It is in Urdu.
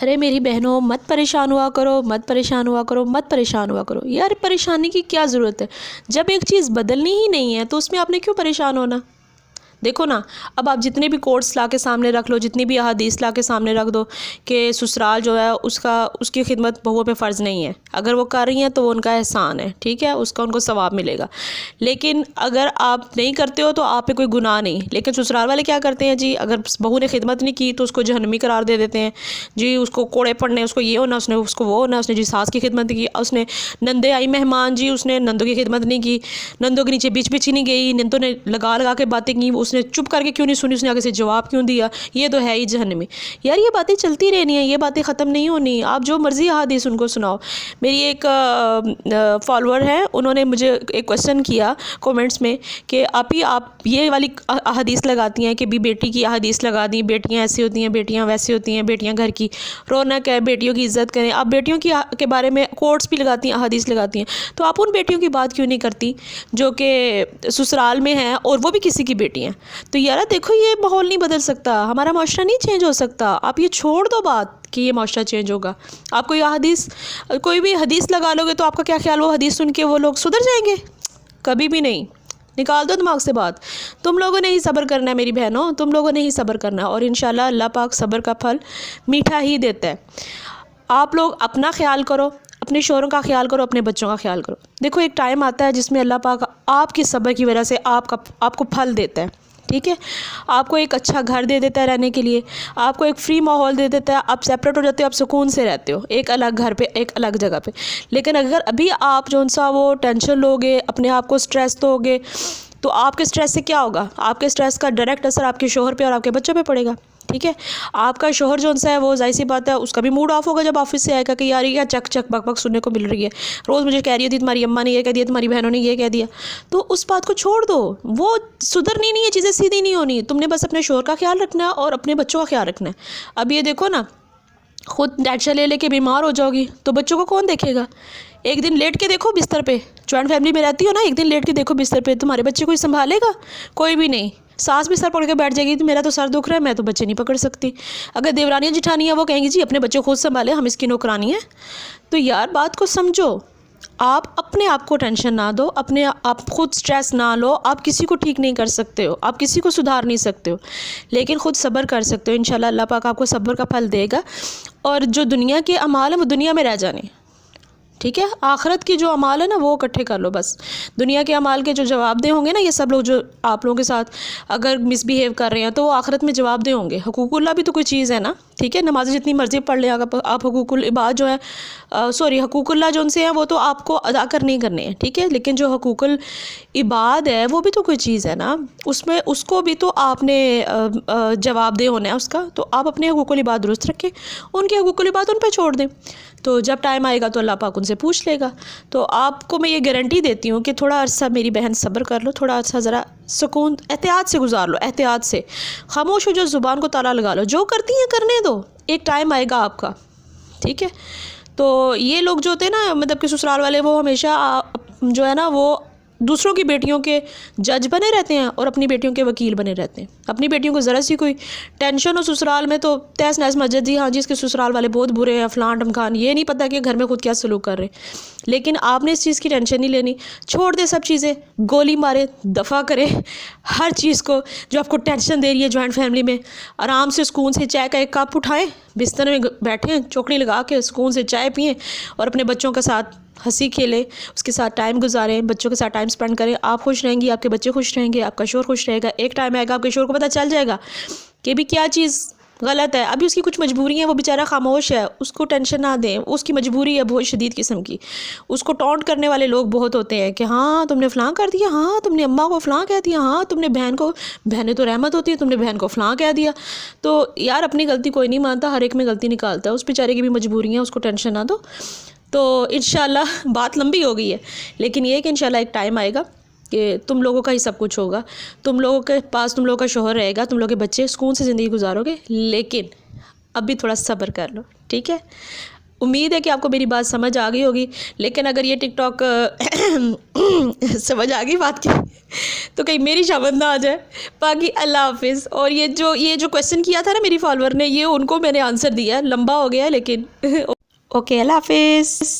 ارے میری بہنوں مت پریشان ہوا کرو، مت پریشان ہوا کرو، مت پریشان ہوا کرو یار، پریشانی کی کیا ضرورت ہے؟ جب ایک چیز بدلنی ہی نہیں ہے تو اس میں آپ نے کیوں پریشان ہونا؟ دیکھو نا، اب آپ جتنے بھی کوٹس لا کے سامنے رکھ لو، جتنی بھی احادیث لا کے سامنے رکھ دو کہ سسرال جو ہے اس کی خدمت بہوؤں پہ فرض نہیں ہے، اگر وہ کر رہی ہیں تو وہ ان کا احسان ہے، ٹھیک ہے، اس کا ان کو ثواب ملے گا، لیکن اگر آپ نہیں کرتے ہو تو آپ پہ کوئی گناہ نہیں۔ لیکن سسرال والے کیا کرتے ہیں جی، اگر بہو نے خدمت نہیں کی تو اس کو جہنمی قرار دے دیتے ہیں جی، اس کو کوڑے پڑنے، اس کو یہ ہونا، اس کو وہ ہونا، اس نے جی ساس کی خدمت نہیں کی، اس نے نندے آئی مہمان جی، اس نے نندوں کی خدمت نہیں کی، نندوں کے نیچے بیچ ہی نہیں گئی، نندوں نے لگا کے باتیں کی، اس نے چپ کر کے کیوں نہیں سنی، اس نے آگے سے جواب کیوں دیا، یہ تو ہے ہی جہنمی۔ یار یہ باتیں چلتی رہنی ہیں، یہ باتیں ختم نہیں ہونی، آپ جو مرضی احادیث ان کو سناؤ۔ میری ایک فالوور ہے، انہوں نے مجھے ایک کویسچن کیا کومنٹس میں کہ آپ یہ والی احادیث لگاتی ہیں کہ بھی بیٹی کی احادیث لگا دیں، بیٹیاں ایسی ہوتی ہیں، بیٹیاں ویسی ہوتی ہیں، بیٹیاں گھر کی رونق ہے، بیٹیوں کی عزت کریں، آپ بیٹیوں کے بارے میں کوٹس بھی لگاتی ہیں، احادیث لگاتی ہیں، تو آپ ان بیٹیوں کی بات کیوں نہیں کرتی جو کہ سسرال میں ہیں اور وہ بھی کسی کی بیٹی ہیں؟ تو یار دیکھو، یہ ماحول نہیں بدل سکتا، ہمارا معاشرہ نہیں چینج ہو سکتا، آپ یہ چھوڑ دو بات کہ یہ معاشرہ چینج ہوگا۔ آپ کوئی بھی حدیث لگا لو گے تو آپ کا کیا خیال وہ حدیث سن کے وہ لوگ سدھر جائیں گے؟ کبھی بھی نہیں، نکال دو دماغ سے بات۔ تم لوگوں نے ہی صبر کرنا ہے میری بہنوں، تم لوگوں نے ہی صبر کرنا ہے، اور انشاءاللہ اللہ پاک صبر کا پھل میٹھا ہی دیتا ہے۔ آپ لوگ اپنا خیال کرو، اپنے شوہروں کا خیال کرو، اپنے بچوں کا خیال کرو۔ دیکھو ایک ٹائم آتا ہے جس میں اللہ پاک آپ کی صبر کی وجہ سے آپ کو پھل دیتا ہے، ٹھیک ہے، آپ کو ایک اچھا گھر دے دیتا ہے رہنے کے لیے، آپ کو ایک فری ماحول دے دیتا ہے، آپ سیپریٹ ہو جاتے ہو، آپ سکون سے رہتے ہو ایک الگ گھر پہ، ایک الگ جگہ پہ۔ لیکن اگر ابھی آپ جو سا وہ ٹینشن لوگے، اپنے آپ کو سٹریس دو گے، تو آپ کے سٹریس سے کیا ہوگا؟ آپ کے سٹریس کا ڈائریکٹ اثر آپ کے شوہر پہ اور آپ کے بچوں پہ پڑے گا، ٹھیک ہے۔ آپ کا شوہر جو ہے وہ ظاہر سی بات ہے اس کا بھی موڈ آف ہوگا جب آفس سے آئے گا کہ یار یہ چک چک بک بک سننے کو مل رہی ہے، روز مجھے کہہ رہی تھی تمہاری اماں نے یہ کہہ دیا، تمہاری بہنوں نے یہ کہہ دیا، تو اس بات کو چھوڑ دو، وہ سدھرنی نہیں ہے، چیزیں سیدھی نہیں ہونی، تم نے بس اپنے شوہر کا خیال رکھنا ہے اور اپنے بچوں کا خیال رکھنا ہے۔ اب یہ دیکھو نا، خود ٹینشن لے کے بیمار ہو جاؤ گی تو بچوں کو کون دیکھے گا؟ ایک دن لیٹ کے دیکھو بستر پہ، جوائنٹ فیملی میں رہتی ہو نا، ایک دن لیٹ کے دیکھو بستر پہ، تمہارے بچے کوئی سنبھالے گا؟ کوئی بھی نہیں۔ ساس بھی سر پکڑ کے بیٹھ جائے گی، تو میرا تو سر دکھ رہا ہے، میں تو بچے نہیں پکڑ سکتی۔ اگر دیورانیاں جٹھانیاں وہ کہیں گی جی اپنے بچے خود سنبھالے، ہم اس کی نوکرانی ہیں۔ تو یار بات کو سمجھو، آپ اپنے آپ کو ٹینشن نہ دو، اپنے آپ خود سٹریس نہ لو، آپ کسی کو ٹھیک نہیں کر سکتے ہو، آپ کسی کو سدھار نہیں سکتے ہو، لیکن خود صبر کر سکتے ہو، انشاءاللہ اللہ پاک آپ کو صبر کا پھل دے گا، اور جو دنیا کے اعمال ہیں وہ دنیا میں رہ جانے، ٹھیک ہے، آخرت کی جو اعمال ہے نا وہ اکٹھے کر لو بس۔ دنیا کے اعمال کے جو جواب دہ ہوں گے نا، یہ سب لوگ جو آپ لوگوں کے ساتھ اگر مس بیہیو کر رہے ہیں تو وہ آخرت میں جواب دہ ہوں گے۔ حقوق اللہ بھی تو کوئی چیز ہے نا، ٹھیک ہے، نمازیں جتنی مرضی پڑھ لیں، آپ حقوق العباد جو ہے حقوق اللہ جو ان سے ہیں وہ تو آپ کو ادا کرنے ہی کرنے ہیں، ٹھیک ہے، لیکن جو حقوق العباد ہے وہ بھی تو کوئی چیز ہے نا، اس کو بھی تو آپ نے جواب دہ ہونا ہے اس کا، تو آپ اپنے حقوق العباد درست رکھیں، ان کے حقوق العباد ان پہ چھوڑ دیں، تو جب ٹائم آئے گا تو اللہ پاک ان سے پوچھ لے گا۔ تو آپ کو میں یہ گارنٹی دیتی ہوں کہ تھوڑا عرصہ میری بہن صبر کر لو، تھوڑا عرصہ ذرا سکون احتیاط سے گزار لو، احتیاط سے خاموش ہو جو، زبان کو تالا لگا لو، جو کرتی ہیں کرنے دو، ایک ٹائم آئے گا آپ کا، ٹھیک ہے۔ تو یہ لوگ جو ہوتے ہیں نا، مطلب کہ سسرال والے، وہ ہمیشہ جو ہے نا وہ دوسروں کی بیٹیوں کے جج بنے رہتے ہیں اور اپنی بیٹیوں کے وکیل بنے رہتے ہیں۔ اپنی بیٹیوں کو ذرا سی کوئی ٹینشن ہو سسرال میں تو تیس نیس مسجد، جی ہاں جی اس کے سسرال والے بہت برے ہیں، فلان ڈمکان، یہ نہیں پتہ کہ گھر میں خود کیا سلوک کر رہے ہیں۔ لیکن آپ نے اس چیز کی ٹینشن نہیں لینی، چھوڑ دے سب چیزیں، گولی مارے، دفع کرے ہر چیز کو جو آپ کو ٹینشن دے رہی ہے جوائنٹ فیملی میں، آرام سے سکون سے چائے کا ایک کپ اٹھائیں، بستر میں بیٹھیں، چوکڑی لگا کے سکون سے چائے پئیں، اور اپنے بچوں کے ساتھ ہنسی کھیلیں، اس کے ساتھ ٹائم گزاریں، بچوں کے ساتھ ٹائم سپینڈ کریں، آپ خوش رہیں گی، آپ کے بچے خوش رہیں گے، آپ کا شوہر خوش رہے گا، ایک ٹائم آئے گا آپ کے شوہر کو پتہ چل جائے گا کہ بھی کیا چیز غلط ہے، ابھی اس کی کچھ مجبوری ہے، وہ بیچارہ خاموش ہے، اس کو ٹینشن نہ دیں، اس کی مجبوری ہے بہت شدید قسم کی۔ اس کو ٹونٹ کرنے والے لوگ بہت ہوتے ہیں کہ ہاں تم نے فلاں کر دیا، ہاں تم نے اماں کو فلاں کہہ دیا، ہاں تم نے بہنیں تو رحمت ہوتی ہے، تم نے بہن کو فلاں کہہ دیا۔ تو یار اپنی غلطی کوئی نہیں مانتا، ہر ایک میں غلطی نکالتا ہے، اس بیچارے کی بھی مجبوری ہے، اس کو ٹینشن نہ دو۔ تو انشاءاللہ بات لمبی ہو گئی ہے، لیکن یہ کہ انشاءاللہ ایک ٹائم آئے گا کہ تم لوگوں کا ہی سب کچھ ہوگا، تم لوگوں کے پاس تم لوگوں کا شوہر رہے گا، تم لوگوں کے بچے سکون سے زندگی گزارو گے، لیکن اب بھی تھوڑا صبر کر لو، ٹھیک ہے۔ امید ہے کہ آپ کو میری بات سمجھ آ گئی ہوگی، لیکن اگر یہ ٹک ٹاک سمجھ آ گئی بات کی تو کہیں میری شامت نہ آ جائے۔ باقی اللہ حافظ۔ اور یہ جو کویسچن کیا تھا نا میری فالوور نے، یہ ان کو میں نے آنسر دیا ہے، لمبا ہو گیا لیکن اوکے، اللہ حافظ۔